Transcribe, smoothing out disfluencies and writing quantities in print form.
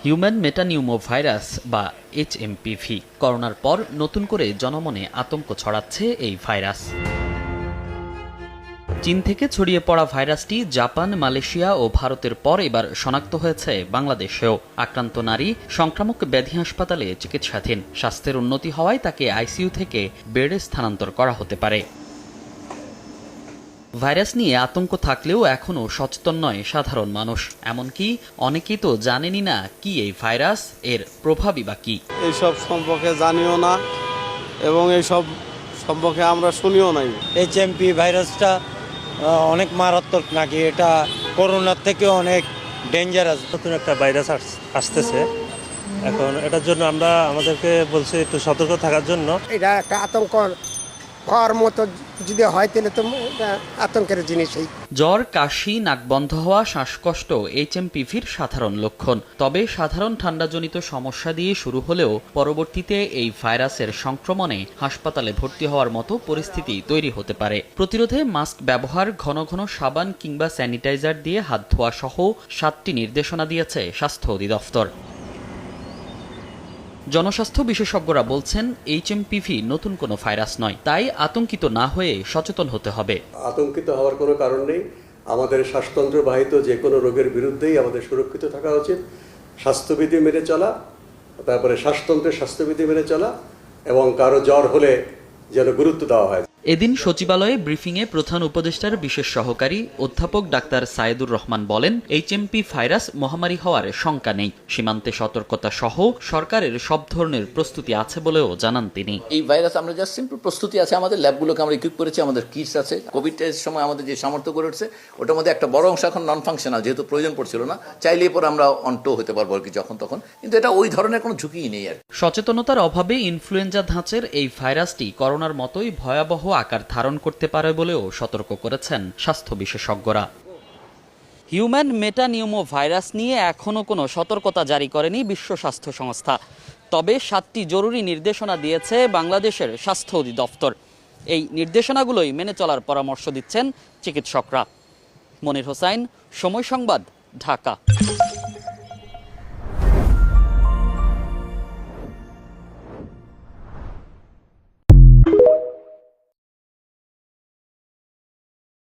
Human metapneumovirus বা HMPV. করোনার পর নতুন করে জনমনে আতঙ্ক ছড়াচ্ছে এই ভাইরাস। চীন থেকে ছড়িয়ে পড়া ভাইরাসটি জাপান, মালয়েশিয়া ও ভারতের পর এবার শনাক্ত হয়েছে বাংলাদেশেও। আক্রান্ত নারী সংক্রামক ব্যাধি হাসপাতালে চিকিৎসাধীন। স্বাস্থ্যের উন্নতি হওয়ায় তাকে আইসিইউ থেকে বেডে স্থানান্তর করা হতে পারে। ভাইরাস নিয়ে আতঙ্ক থাকলেও এখনও সচেতন নয় সাধারণ মানুষ। এমনকি অনেকেই তো জানেনই না কি এই ভাইরাস, এর প্রভাবই বা কি। এইসব সম্পর্কে জানিও না এবং এইসব সম্পর্কে আমরা শুনিও নাই। এইচএমপি ভাইরাসটা অনেক মারাত্মক নাকি, এটা করোনার থেকে অনেক ডেঞ্জারাস। নতুন একটা ভাইরাস আসতেছে, এখন এটার জন্য আমরা আমাদেরকে বলছি একটু সতর্ক থাকার জন্য। এটা একটা আতঙ্ক হওয়ার মতো যদি হয় তাহলে তো আতঙ্কের জিনিসই। জ্বর, কাশি, নাক বন্ধ হওয়া, শ্বাসকষ্ট এইচএমপিভির সাধারণ লক্ষণ। তবে সাধারণ ঠান্ডাজনিত সমস্যা দিয়ে শুরু হলেও পরবর্তীতে এই ভাইরাসের সংক্রমণে হাসপাতালে ভর্তি হওয়ার মতো পরিস্থিতি তৈরি হতে পারে। প্রতিরোধে মাস্ক ব্যবহার, ঘন ঘন সাবান কিংবা স্যানিটাইজার দিয়ে হাত ধোয়া সহ 7টি নির্দেশনা দিয়েছে স্বাস্থ্য অধিদপ্তর। জনস্বাস্থ্য বিশেষজ্ঞরা বলছেন এইচএমপিভি নতুন কোনো ভাইরাস নয়, তাই আতঙ্কিত না হয়ে সচেতন হতে হবে। আতঙ্কিত হওয়ার কোনো কারণ নেই। আমাদের শ্বাসতন্ত্র বাহিত যে কোনো রোগের বিরুদ্ধেই আমাদের সুরক্ষিত থাকা উচিত। স্বাস্থ্যবিধি মেনে চলা, তারপরে শ্বাসতন্ত্রের স্বাস্থ্যবিধি মেনে চলা, এবং কারো জ্বর হলে যেন গুরুত্ব দেওয়া হয়। এদিন সচিবালয়ে ব্রিফিংয়ে প্রধান উপদেষ্টার বিশেষ সহকারী অধ্যাপক ডাক্তার সায়েদুর রহমান বলেন, এইচএমপি ভাইরাস মহামারী হওয়ার শঙ্কা নেই। সীমান্তে সতর্কতা সহ সরকারের সব ধরনের প্রস্তুতি আছে বলেও জানান তিনি। এই ভাইরাস আমরা জাস্ট সিম্পল প্রস্তুতি আছে, আমাদের ল্যাবগুলোকে আমরা ইকুইপ করেছি, আমাদের কিটস আছে। কোভিড এর সময় আমাদের যে সামর্থ্য করে উঠছে ওটার মধ্যে একটা বড় অংশ এখন নন ফাংশনাল, যেহেতু প্রয়োজন পড়ছিল না, চাইলেই পরে আমরা অন্টো হতে পারবো আর কি যখন তখন, কিন্তু এটা ওই ধরনের কোনো ঝুঁকিই নেই আর। সচেতনতার অভাবে ইনফ্লুয়েঞ্জা ধাঁচের এই ভাইরাসটি করোনার মতোই ভয়াবহ আকার ধারণ করতে পারে বলেও সতর্ক করেছেন স্বাস্থ্য বিশেষজ্ঞরা। হিউম্যান মেটানিউমোভাইরাস নিয়ে এখনও কোনো সতর্কতা জারি করেনি বিশ্ব স্বাস্থ্য সংস্থা। তবে 7টি জরুরি নির্দেশনা দিয়েছে বাংলাদেশের স্বাস্থ্য অধিদপ্তর। এই নির্দেশনাগুলোই মেনে চলার পরামর্শ দিচ্ছেন চিকিৎসকরা। মনির হোসাইন, সময় সংবাদ, ঢাকা।